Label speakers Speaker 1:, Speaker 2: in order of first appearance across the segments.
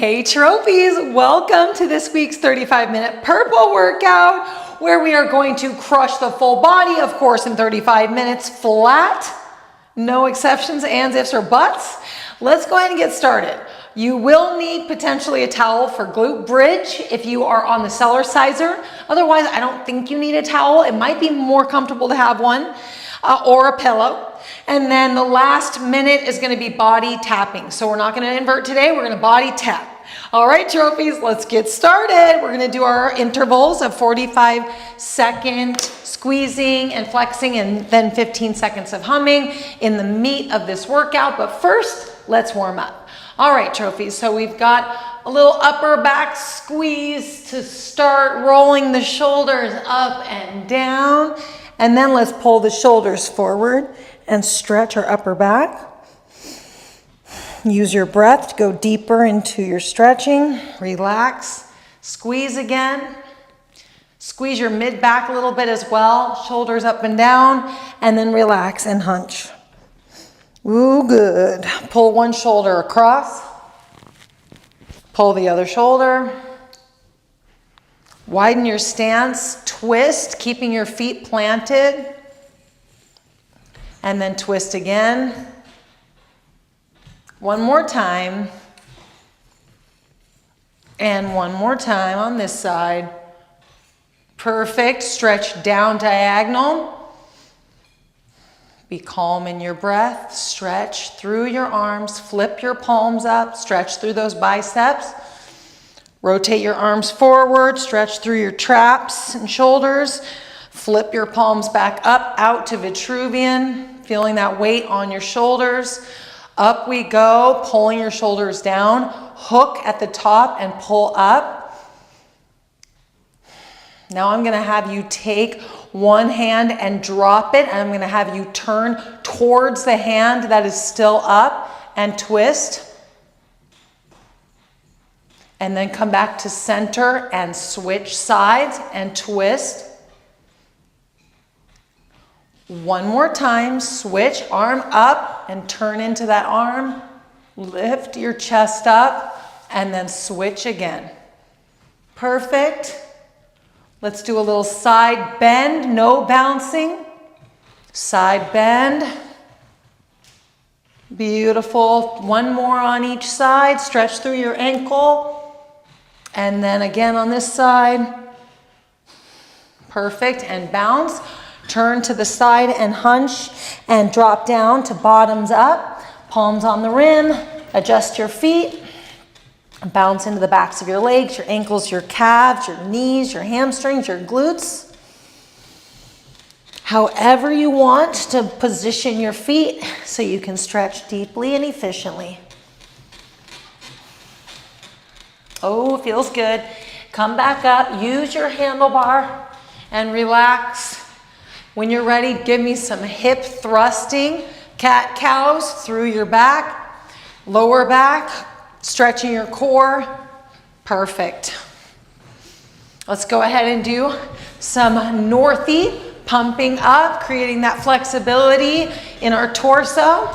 Speaker 1: Hey trophies, welcome to this week's 35-minute purple workout where we are going to crush the full body, of course, in 35 minutes flat. No exceptions, ands, ifs, or buts. Let's go ahead and get started. You will need potentially a towel for glute bridge if you are on the Cellerciser. Otherwise, I don't think you need a towel. It might be more comfortable to have one or a pillow. And then the last minute is going to be body tapping. So we're not going to invert today. We're going to body tap. All right, trophies, let's get started. We're going to do our intervals of 45-second squeezing and flexing and then 15 seconds of humming in the meat of this workout. But first, let's warm up. All right, trophies, so we've got a little upper back squeeze to start, rolling the shoulders up and down. And then let's pull the shoulders forward and stretch our upper back. Use your breath to go deeper into your stretching. Relax. Squeeze again. Squeeze your mid back a little bit as well. Shoulders up and down. And then relax and hunch. Ooh, good. Pull one shoulder across. Pull the other shoulder. Widen your stance. Twist, keeping your feet planted. And then twist again. One more time. And one more time on this side. Perfect. Stretch down diagonal. Be calm in your breath. Stretch through your arms. Flip your palms up. Stretch through those biceps. Rotate your arms forward. Stretch through your traps and shoulders. Flip your palms back up, out to Vitruvian, feeling that weight on your shoulders. Up we go, pulling your shoulders down. Hook at the top and pull up. Now I'm gonna have you take one hand and drop it, and I'm gonna have you turn towards the hand that is still up and twist. And then come back to center and switch sides and twist. One more time, switch, arm up and turn into that arm. Lift your chest up and then switch again. Perfect. Let's do a little side bend, no bouncing. Side bend. Beautiful. One more on each side. Stretch through your ankle. And then again on this side. Perfect. And bounce. Turn to the side and hunch and drop down to bottoms up. Palms on the rim. Adjust your feet. Bounce into the backs of your legs, your ankles, your calves, your knees, your hamstrings, your glutes. However you want to position your feet so you can stretch deeply and efficiently. Oh, feels good. Come back up. Use your handlebar and relax. When you're ready, give me some hip thrusting, cat-cows through your back, lower back, stretching your core. Perfect. Let's go ahead and do some northy, pumping up, creating that flexibility in our torso.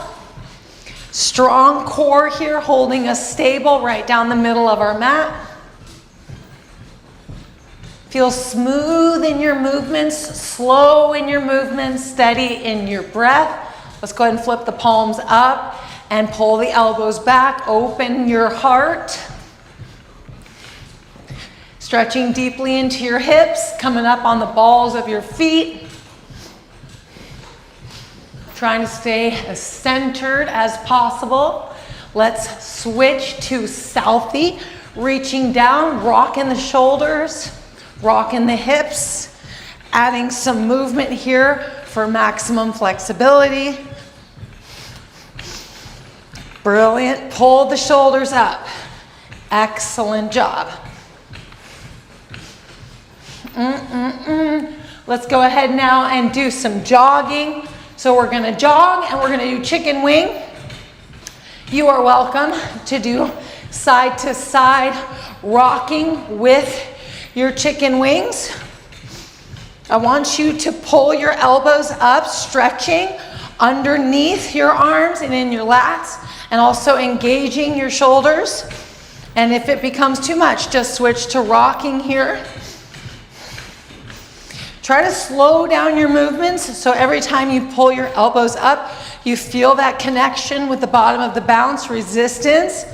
Speaker 1: Strong core here, holding us stable right down the middle of our mat. Feel smooth in your movements, slow in your movements, steady in your breath. Let's go ahead and flip the palms up and pull the elbows back. Open your heart. Stretching deeply into your hips, coming up on the balls of your feet. Trying to stay as centered as possible. Let's switch to Southie. Reaching down, rocking the shoulders. Rocking the hips, adding some movement here for maximum flexibility. Brilliant. Pull the shoulders up. Excellent job. Let's go ahead now and do some jogging. So we're going to jog and we're going to do chicken wing. You are welcome to do side to side rocking with your chicken wings. I want you to pull your elbows up, stretching underneath your arms and in your lats, and also engaging your shoulders. And if it becomes too much, just switch to rocking here. Try to slow down your movements so every time you pull your elbows up, you feel that connection with the bottom of the bounce, resistance.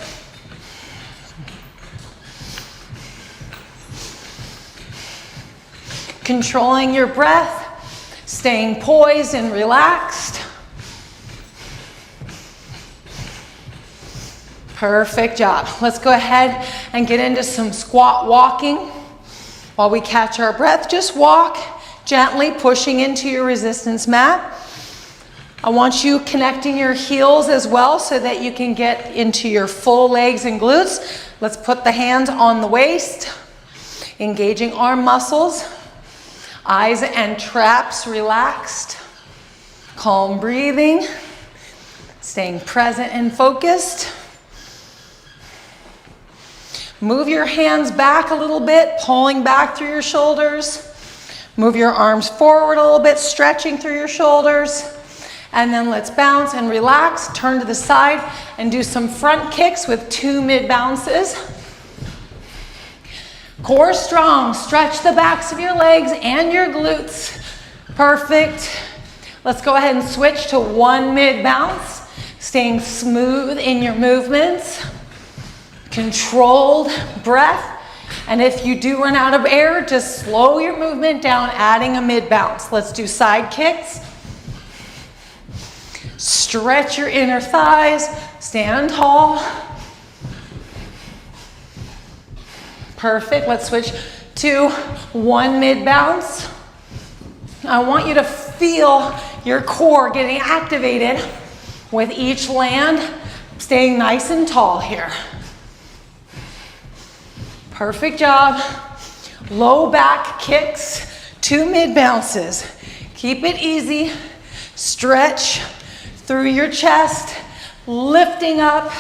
Speaker 1: Controlling your breath, staying poised and relaxed. Perfect job. Let's go ahead and get into some squat walking. While we catch our breath, just walk gently, pushing into your resistance mat. I want you connecting your heels as well so that you can get into your full legs and glutes. Let's put the hands on the waist, engaging arm muscles, eyes and traps relaxed, calm breathing, staying present and focused. Move your hands back a little bit, pulling back through your shoulders. Move your arms forward a little bit, stretching through your shoulders. And then let's bounce and relax, turn to the side and do some front kicks with 2 mid bounces. Core strong, stretch the backs of your legs and your glutes. Perfect. Let's go ahead and switch to 1 mid bounce, staying smooth in your movements. Controlled breath, and if you do run out of air, just slow your movement down, adding a mid bounce. Let's do side kicks. Stretch your inner thighs, stand tall. Perfect. Let's switch to 1 mid bounce. I want you to feel your core getting activated with each land, staying nice and tall here. Perfect job. Low back kicks, 2 mid bounces. Keep it easy. Stretch through your chest, lifting up,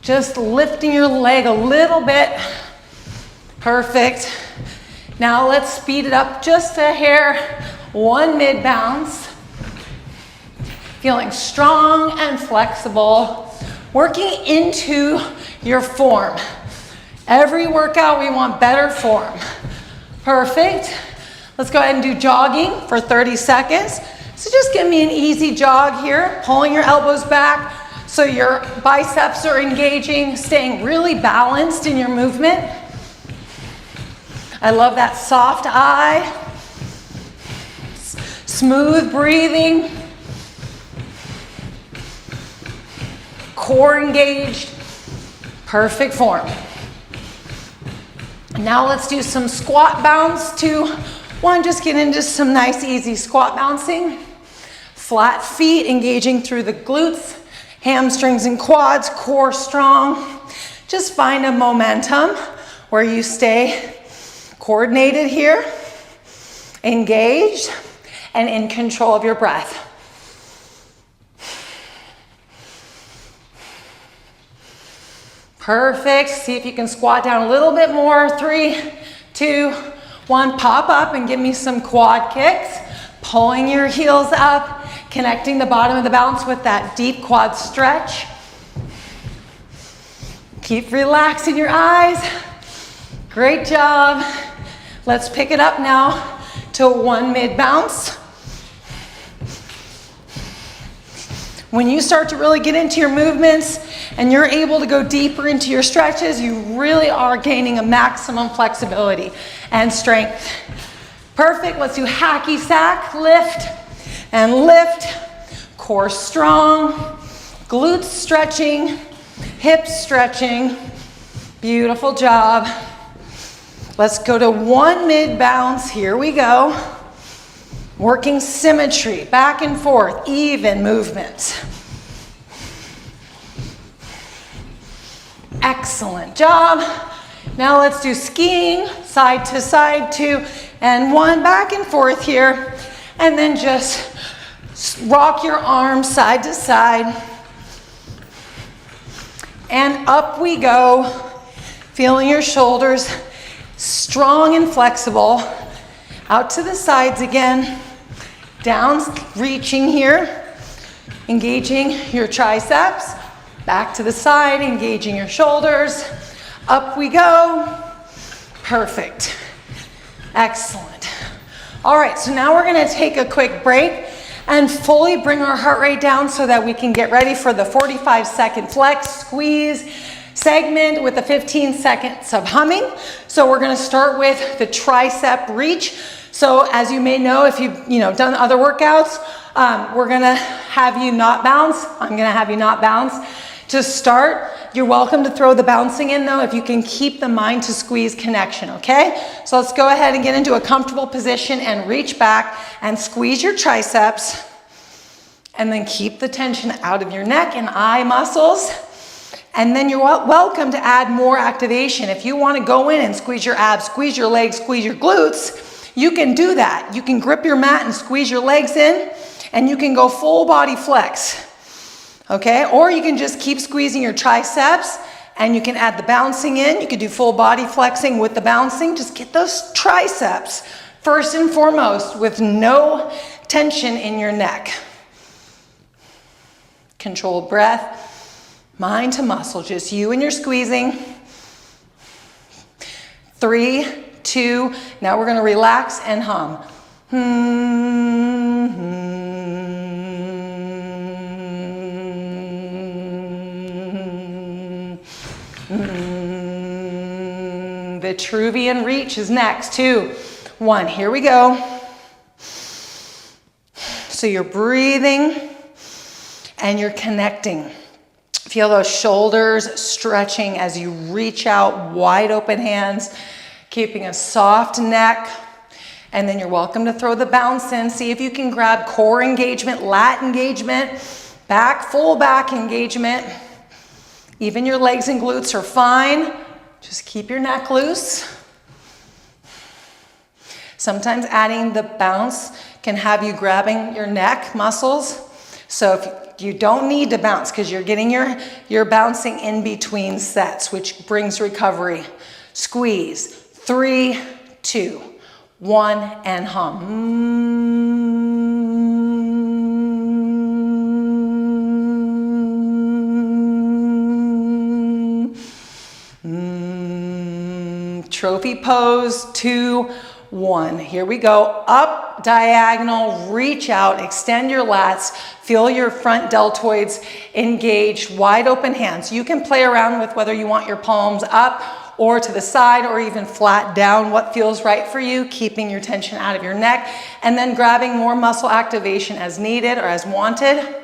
Speaker 1: just lifting your leg a little bit. Perfect. Now let's speed it up just a hair. 1 mid bounce. Feeling strong and flexible. Working into your form. Every workout, we want better form. Perfect. Let's go ahead and do jogging for 30 seconds. So just give me an easy jog here, pulling your elbows back so your biceps are engaging, staying really balanced in your movement. I love that soft eye. Smooth breathing. Core engaged. Perfect form. Now let's do some squat bounce. 2, 1, just get into some nice easy squat bouncing. Flat feet engaging through the glutes, hamstrings and quads, core strong. Just find a momentum where you stay coordinated here, engaged, and in control of your breath. Perfect. See if you can squat down a little bit more. 3, 2, 1. Pop up and give me some quad kicks. Pulling your heels up, connecting the bottom of the bounce with that deep quad stretch. Keep relaxing your eyes. Great job. Let's pick it up now to 1 mid bounce. When you start to really get into your movements and you're able to go deeper into your stretches, you really are gaining a maximum flexibility and strength. Perfect. Let's do hacky sack. Lift and lift. Core strong. Glutes stretching. Hips stretching. Beautiful job. Let's go to 1 mid bounce. Here we go. Working symmetry, back and forth, even movement. Excellent job. Now let's do skiing, side to side, 2 and 1, back and forth here. And then just rock your arms side to side. And up we go, feeling your shoulders strong and flexible. Out to the sides again. Down, reaching here, engaging your triceps. Back to the side, engaging your shoulders. Up we go. Perfect. Excellent. All right, so now we're gonna take a quick break and fully bring our heart rate down so that we can get ready for the 45-second flex squeeze segment with the 15 seconds of humming. So we're gonna start with the tricep reach. So as you may know, if you've done other workouts, we're gonna have you not bounce. I'm gonna have you not bounce. To start, you're welcome to throw the bouncing in though, if you can keep the mind to squeeze connection, okay? So let's go ahead and get into a comfortable position and reach back and squeeze your triceps. And then keep the tension out of your neck and eye muscles. And then you're welcome to add more activation. If you wanna go in and squeeze your abs, squeeze your legs, squeeze your glutes, you can do that. You can grip your mat and squeeze your legs in, and you can go full body flex. Okay, or you can just keep squeezing your triceps and you can add the bouncing in. You could do full body flexing with the bouncing. Just get those triceps first and foremost with no tension in your neck. Controlled breath, mind to muscle, just you and your squeezing. 3, 2, now we're gonna relax and hum. Vitruvian reach is next. 2, 1, here we go. So you're breathing and you're connecting. Feel those shoulders stretching as you reach out, wide open hands, keeping a soft neck. And then you're welcome to throw the bounce in. See if you can grab core engagement, lat engagement, back, full back engagement. Even your legs and glutes are fine. Just keep your neck loose. Sometimes adding the bounce can have you grabbing your neck muscles. So if you don't need to bounce because you're getting your bouncing in between sets, which brings recovery. Squeeze. 3, 2, 1, and hum. Trophy pose. 2, 1. Here we go. Up, diagonal, reach out, extend your lats, feel your front deltoids engaged, wide open hands. You can play around with whether you want your palms up or to the side or even flat down, what feels right for you, keeping your tension out of your neck, and then grabbing more muscle activation as needed or as wanted.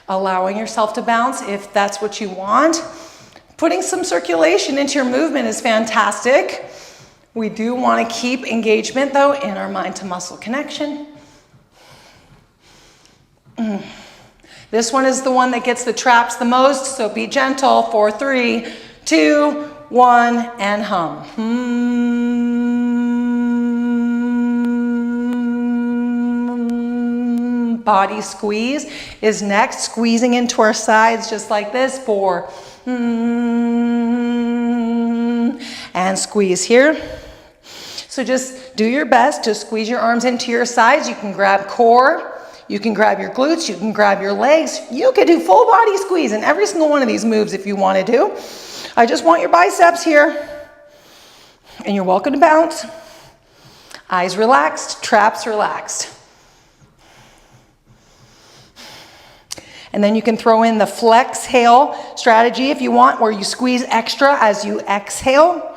Speaker 1: Allowing yourself to bounce if that's what you want. Putting some circulation into your movement is fantastic. We do want to keep engagement though in our mind to muscle connection. This one is the one that gets the traps the most, so be gentle. 4, 3, 2, 1, and hum. Body squeeze is next, squeezing into our sides just like this. 4, and squeeze here. So just do your best to squeeze your arms into your sides. You can grab core, you can grab your glutes, you can grab your legs. You could do full body squeeze in every single one of these moves if you want to do. I just want your biceps here. And you're welcome to bounce. Eyes relaxed, traps relaxed. And then you can throw in the flex hale strategy if you want, where you squeeze extra as you exhale.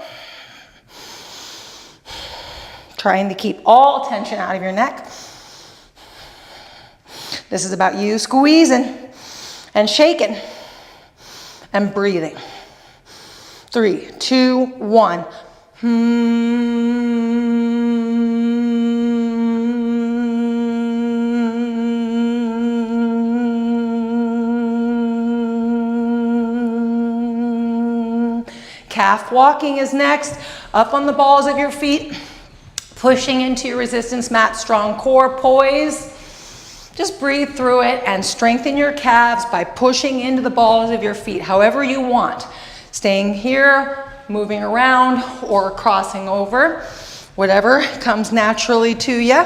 Speaker 1: Trying to keep all tension out of your neck. This is about you squeezing and shaking and breathing. 3, 2, 1. Calf walking is next. Up on the balls of your feet, pushing into your resistance mat, strong core, poise. Just breathe through it and strengthen your calves by pushing into the balls of your feet, however you want. Staying here, moving around, or crossing over, whatever comes naturally to you.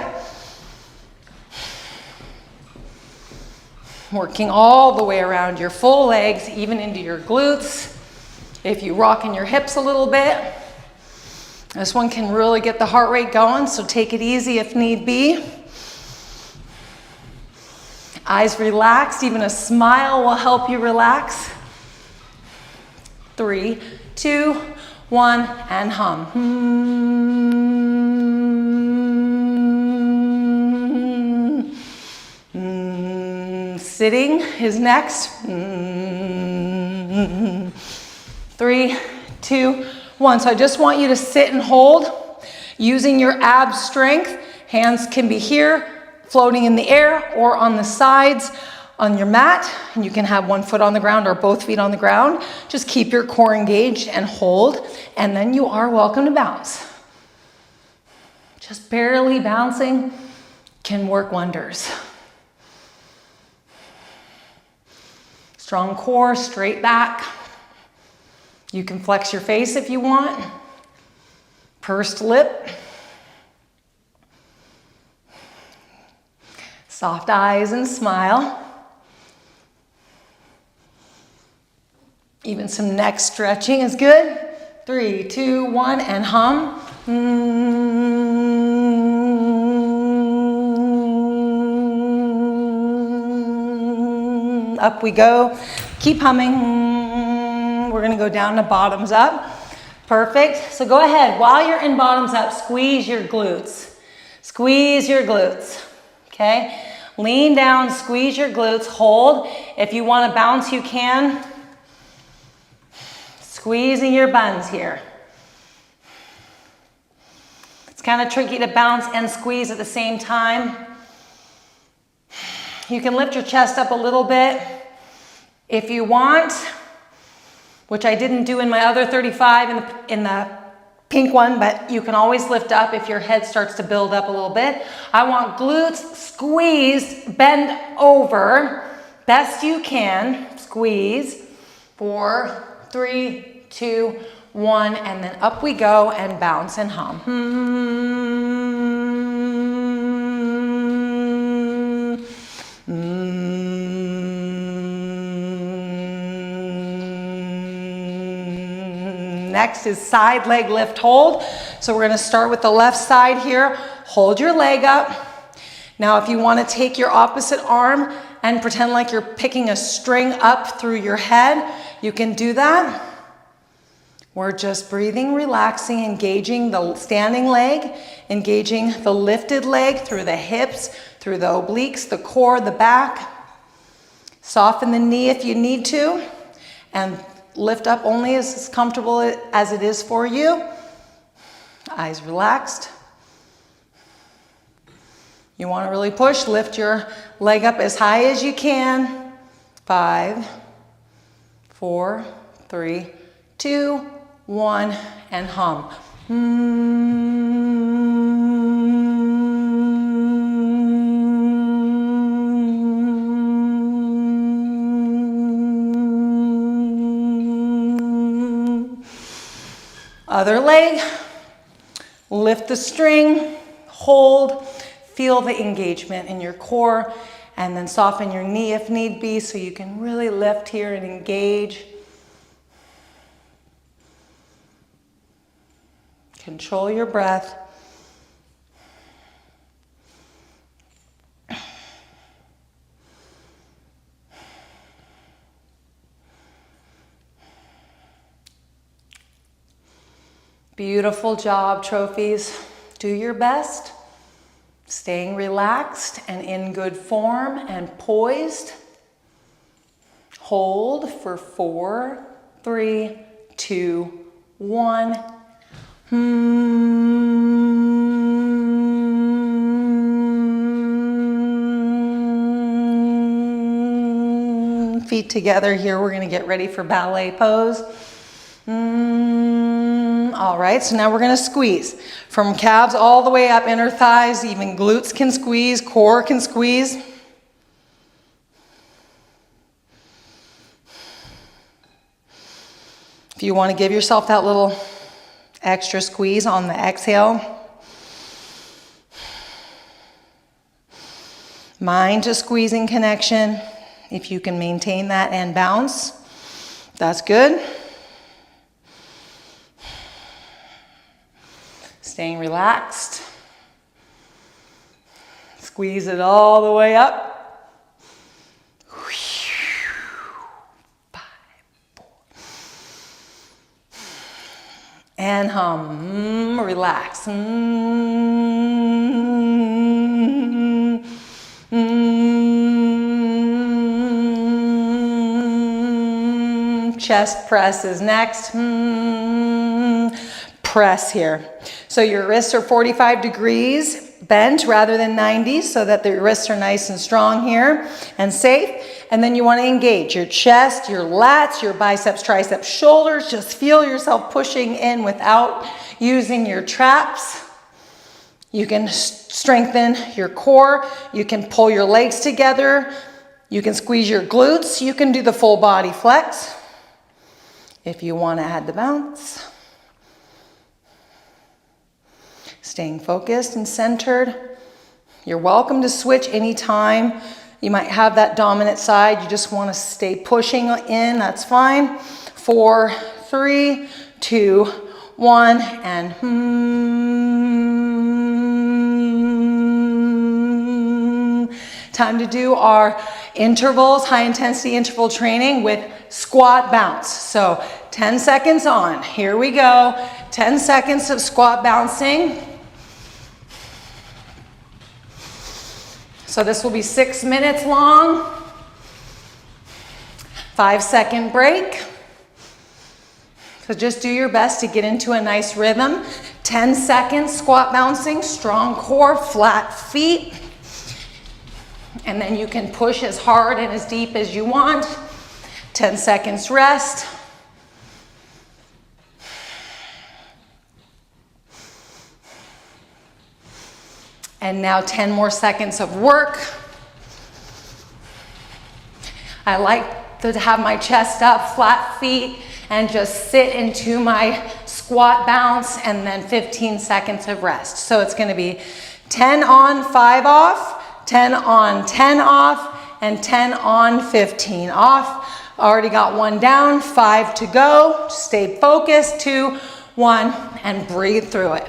Speaker 1: Working all the way around your full legs, even into your glutes. If you rock in your hips a little bit, this one can really get the heart rate going, so take it easy if need be. Eyes relaxed, even a smile will help you relax. 3, 2, 1, and hum. Sitting is next. 3, 2, 1. So I just want you to sit and hold using your ab strength. Hands can be here, floating in the air, or on the sides on your mat. And you can have one foot on the ground or both feet on the ground. Just keep your core engaged and hold, and then you are welcome to bounce. Just barely bouncing can work wonders. Strong core, straight back. You can flex your face if you want. Pursed lip. Soft eyes and smile. Even some neck stretching is good. 3, 2, 1, and hum. Up we go. Keep humming. We're gonna go down to bottoms up. Perfect. So go ahead. While you're in bottoms up, squeeze your glutes. Squeeze your glutes. Okay? Lean down, squeeze your glutes, hold. If you want to bounce, you can. Squeezing your buns here. It's kind of tricky to bounce and squeeze at the same time. You can lift your chest up a little bit if you want, which I didn't do in my other 35 in the pink one, but you can always lift up if your head starts to build up a little bit. I want glutes squeezed, bend over, best you can, squeeze. 4, 3, 2, 1, and then up we go and bounce and hum. Next is side leg lift hold. So we're gonna start with the left side here. Hold your leg up. Now if you wanna take your opposite arm and pretend like you're picking a string up through your head, you can do that. We're just breathing, relaxing, engaging the standing leg, engaging the lifted leg through the hips, through the obliques, the core, the back. Soften the knee if you need to, and lift up only as comfortable as it is for you. Eyes relaxed. You want to really push, lift your leg up as high as you can. 5, 4, 3, 2, 1, and hum. Other leg, lift the string, hold, feel the engagement in your core, and then soften your knee if need be so you can really lift here and engage. Control your breath. Beautiful job, trophies. Do your best. Staying relaxed and in good form and poised. Hold for 4, 3, 2, 1. Feet together here. We're going to get ready for ballet pose. All right, so now we're going to squeeze from calves all the way up, inner thighs, even glutes can squeeze, core can squeeze. If you want to give yourself that little extra squeeze on the exhale. Mind to squeezing connection. If you can maintain that and bounce, that's good. Staying relaxed. Squeeze it all the way up. 5, 4. And hum, relax. Chest press is next. Press here. So your wrists are 45 degrees bent rather than 90, so that the wrists are nice and strong here and safe. And then you want to engage your chest, your lats, your biceps, triceps, shoulders. Just feel yourself pushing in without using your traps. You can strengthen your core. You can pull your legs together. You can squeeze your glutes. You can do the full body flex if you want to add the bounce. Staying focused and centered. You're welcome to switch anytime. You might have that dominant side. You just want to stay pushing in. That's fine. 4, 3, 2, 1, and Time to do our intervals, high intensity interval training with squat bounce. So 10 seconds on. Here we go. 10 seconds of squat bouncing. So this will be 6 minutes long. 5-second break. So just do your best to get into a nice rhythm. 10 seconds squat bouncing, strong core, flat feet. And then you can push as hard and as deep as you want. 10 seconds rest. And now 10 more seconds of work. I like to have my chest up, flat feet, and just sit into my squat bounce, and then 15 seconds of rest. So it's going to be 10 on, 5 off, 10 on, 10 off, and 10 on, 15 off. Already got 1 down, 5 to go. Stay focused, 2, 1, and breathe through it.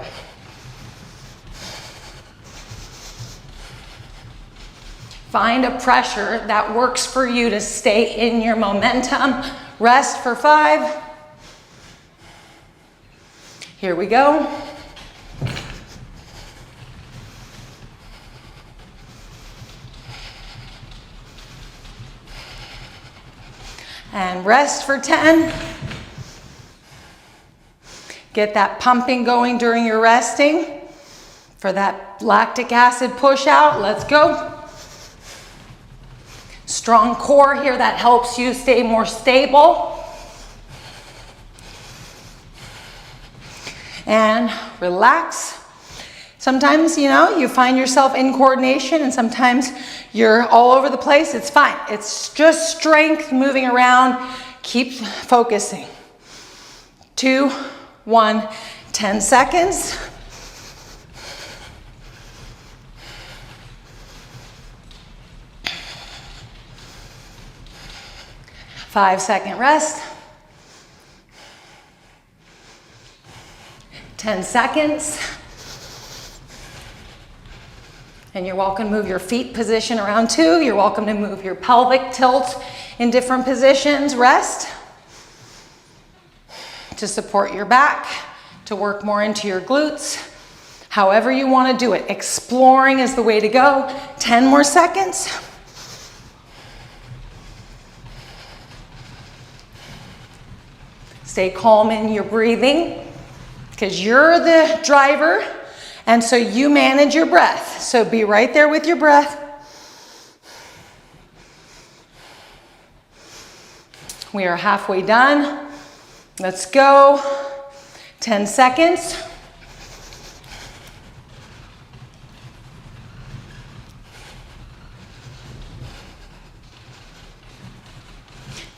Speaker 1: Find a pressure that works for you to stay in your momentum. Rest for 5. Here we go. And rest for 10. Get that pumping going during your resting. For that lactic acid push out, let's go. Strong core here, that helps you stay more stable. And relax. Sometimes, you find yourself in coordination, and sometimes you're all over the place. It's fine. It's just strength moving around. Keep focusing. 2, 1, 10 seconds. Five-second rest. 10 seconds. And you're welcome to move your feet position around too. You're welcome to move your pelvic tilt in different positions. Rest to support your back, to work more into your glutes. However you want to do it. Exploring is the way to go. 10 more seconds. Stay calm in your breathing, because you're the driver, and so you manage your breath. So be right there with your breath. We are halfway done. Let's go. 10 seconds.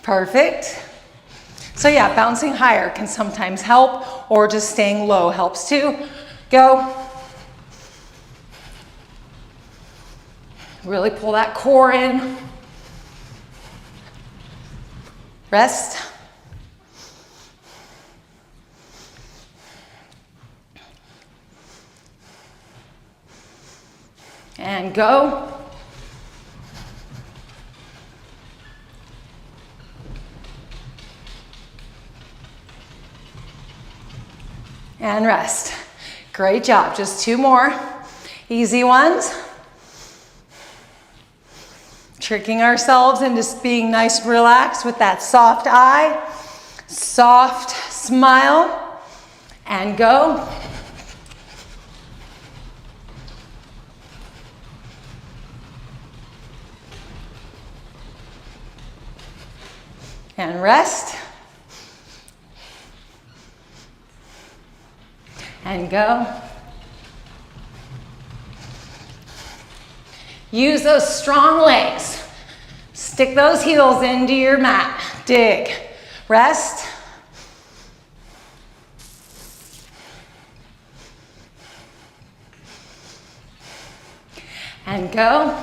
Speaker 1: Perfect. So yeah, bouncing higher can sometimes help, or just staying low helps too. Go. Really pull that core in. Rest. And go. And rest. Great job. Just 2 more. Easy ones. Tricking ourselves into being nice and relaxed with that soft eye, soft smile, and go. And rest. And go. Use those strong legs. Stick those heels into your mat. Dig. Rest. And go.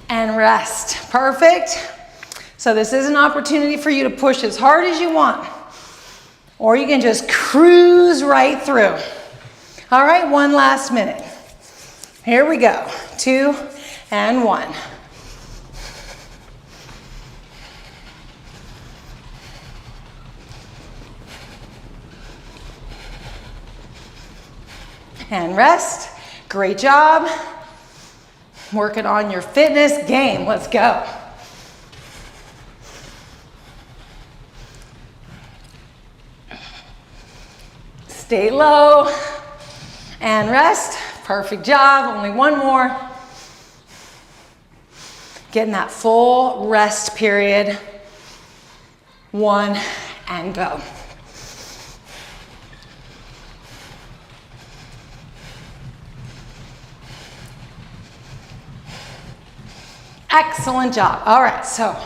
Speaker 1: And rest. Perfect. So this is an opportunity for you to push as hard as you want, or you can just cruise right through. All right, 1 last minute. Here we go. 2 and 1. And rest. Great job. Working on your fitness game. Let's go. Stay low and rest. Perfect job. Only 1 more. Getting that full rest period. 1 and go. Excellent job. All right, so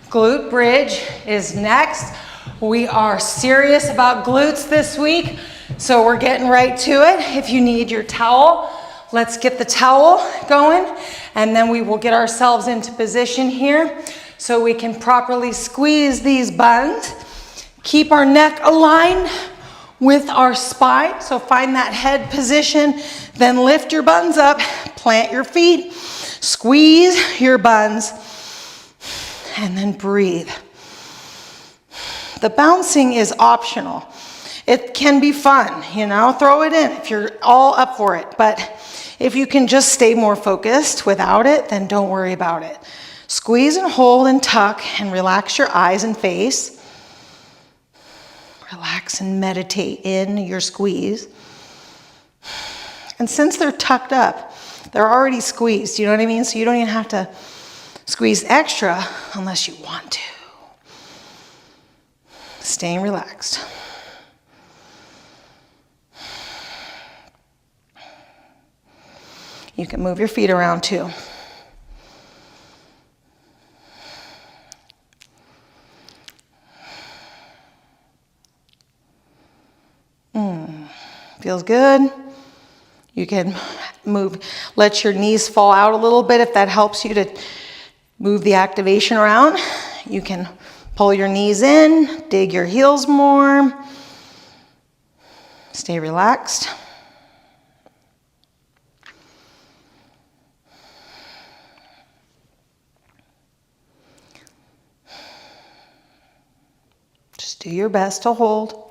Speaker 1: glute bridge is next. We are serious about glutes this week, so we're getting right to it. If you need your towel, let's get the towel going, and then we will get ourselves into position here so we can properly squeeze these buns. Keep our neck aligned with our spine, so find that head position, then lift your buns up, plant your feet, squeeze your buns, and then breathe. The bouncing is optional. It can be fun, you know, throw it in if you're all up for it. But if you can just stay more focused without it, then don't worry about it. Squeeze and hold and tuck and relax your eyes and face. Relax and meditate in your squeeze. And since they're tucked up, they're already squeezed, you know what I mean? So you don't even have to squeeze extra unless you want to. Staying relaxed. You can move your feet around too. Feels good. You can move, let your knees fall out a little bit if that helps you to move the activation around. You can pull your knees in, dig your heels more. Stay relaxed. Just do your best to hold.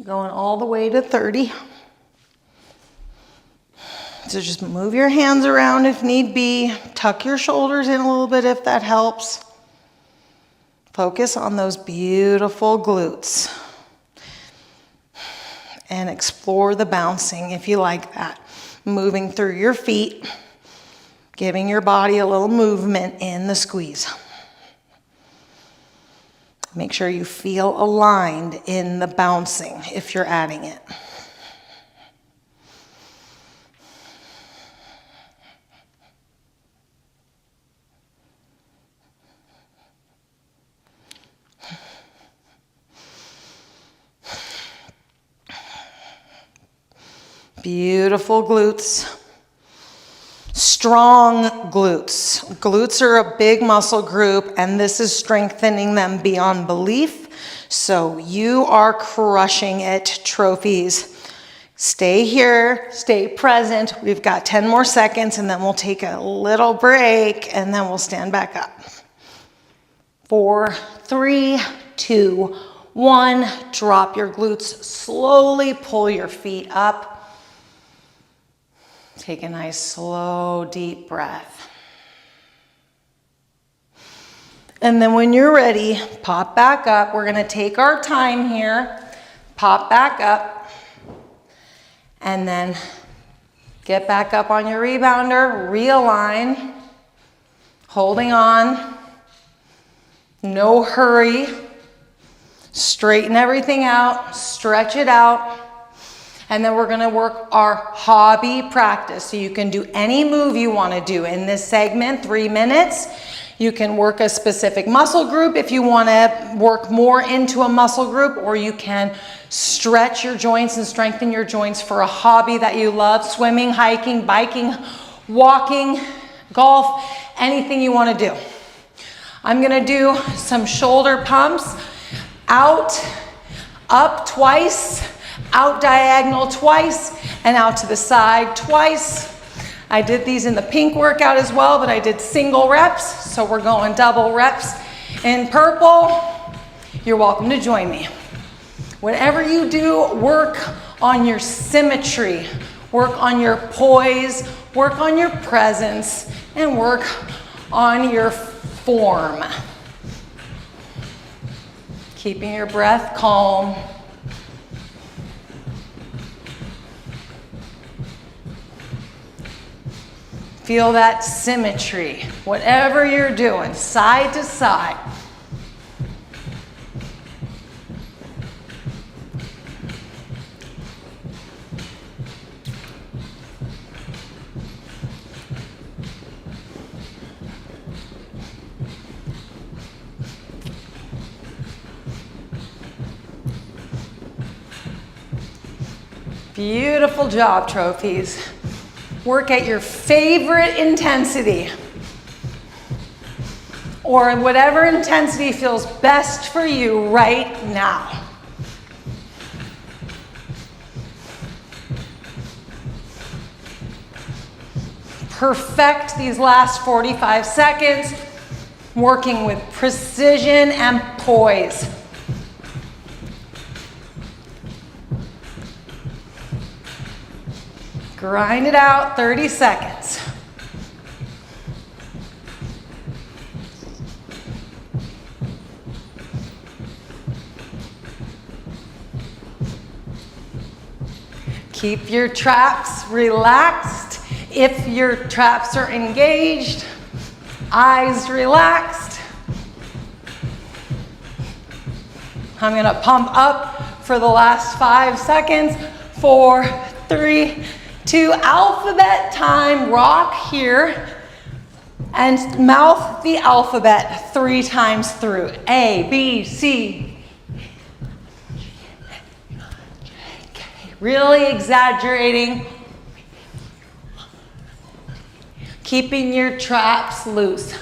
Speaker 1: Going all the way to 30. So just move your hands around if need be. Tuck your shoulders in a little bit if that helps. Focus on those beautiful glutes. And explore the bouncing if you like that. Moving through your feet, giving your body a little movement in the squeeze. Make sure you feel aligned in the bouncing if you're adding it. Beautiful glutes. Strong glutes. Glutes are a big muscle group, and this is strengthening them beyond belief. So you are crushing it, trophies. Stay here, stay present. We've got 10 more seconds, and then we'll take a little break, and then we'll stand back up. 4, 3, 2, 1. Drop your glutes slowly, pull your feet up. Take a nice, slow, deep breath. And then when you're ready, pop back up. We're gonna take our time here. Pop back up. And then get back up on your rebounder, realign, holding on. No hurry. Straighten everything out, stretch it out. And then we're gonna work our hobby practice. So you can do any move you wanna do in this segment, 3 minutes. You can work a specific muscle group if you wanna work more into a muscle group, or you can stretch your joints and strengthen your joints for a hobby that you love, swimming, hiking, biking, walking, golf, anything you wanna do. I'm gonna do some shoulder pumps, out, up twice, out diagonal twice, and out to the side twice. I did these in the pink workout as well, but I did single reps, so we're going double reps. In purple, you're welcome to join me. Whatever you do, work on your symmetry, work on your poise, work on your presence, and work on your form. Keeping your breath calm. Feel that symmetry, whatever you're doing, side to side. Beautiful job, trophies. Work at your favorite intensity, or whatever intensity feels best for you right now. Perfect these last 45 seconds, working with precision and poise. Grind it out, 30 seconds. Keep your traps relaxed. If your traps are engaged, eyes relaxed. I'm gonna pump up for the last 5 seconds. 4, 3, 2, alphabet time. Rock here and mouth the alphabet 3 times through. A, B, C. Really exaggerating. Keeping your traps loose.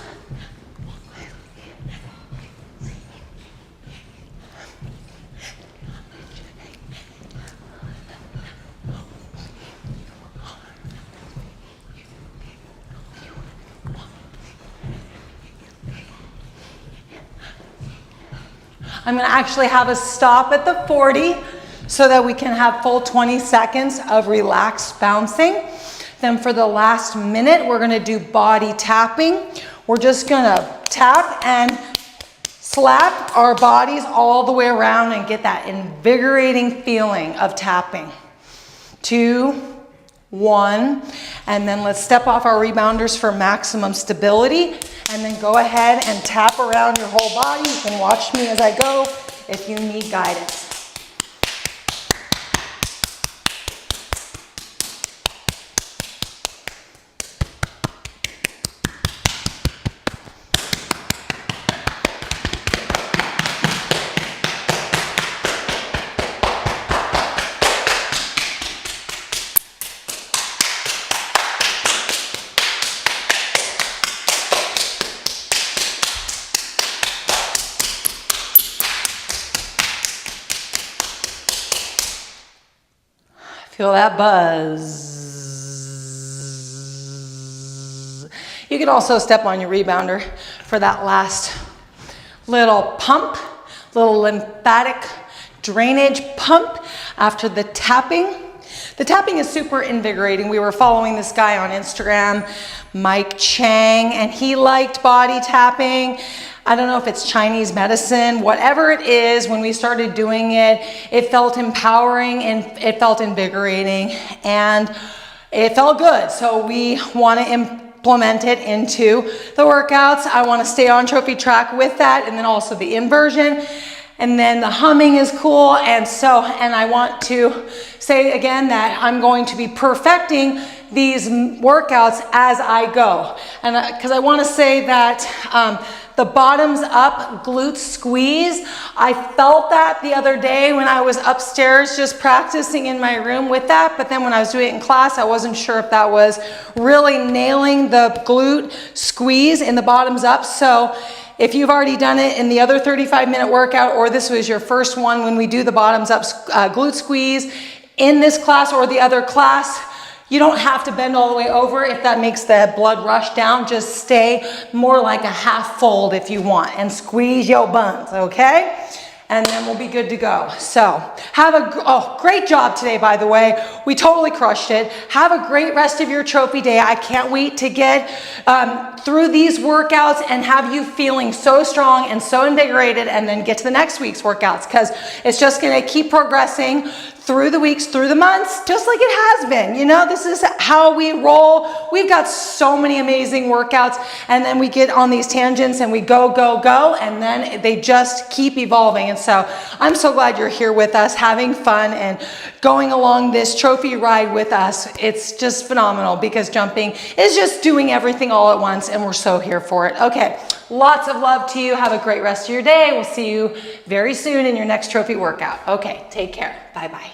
Speaker 1: I'm going to actually have us stop at the 40 so that we can have full 20 seconds of relaxed bouncing. Then for the last minute, we're going to do body tapping. We're just going to tap and slap our bodies all the way around and get that invigorating feeling of tapping. 2, 1, and then let's step off our rebounders for maximum stability, and then go ahead and tap around your whole body. You can watch me as I go if you need guidance. Feel that buzz. You can also step on your rebounder for that last little pump, little lymphatic drainage pump after the tapping. The tapping is super invigorating. We were following this guy on Instagram, Mike Chang, and he liked body tapping. I don't know if it's Chinese medicine, whatever it is, when we started doing it, it felt empowering and it felt invigorating and it felt good. So we want to implement it into the workouts. I want to stay on trophy track with that, and then also the inversion. And then the humming is cool. And I want to say again that I'm going to be perfecting these workouts as I go. And because I want to say that the bottoms up glute squeeze, I felt that the other day when I was upstairs just practicing in my room with that. But then when I was doing it in class, I wasn't sure if that was really nailing the glute squeeze in the bottoms up. So if you've already done it in the other 35-minute workout, or this was your first one when we do the bottoms up glute squeeze in this class or the other class, you don't have to bend all the way over if that makes the blood rush down. Just stay more like a half fold if you want and squeeze your buns, okay? And then we'll be good to go. So have a great job today, by the way. We totally crushed it. Have a great rest of your trophy day. I can't wait to get through these workouts and have you feeling so strong and so invigorated, and then get to the next week's workouts, because it's just gonna keep progressing through the weeks, through the months, just like it has been. You know, this is how we roll. We've got so many amazing workouts, and then we get on these tangents and we go, go, go, and then they just keep evolving. And so I'm so glad you're here with us, having fun and going along this trophy ride with us. It's just phenomenal, because jumping is just doing everything all at once, and we're so here for it. Okay, lots of love to you. Have a great rest of your day. We'll see you very soon in your next trophy workout. Okay, take care. Bye-bye.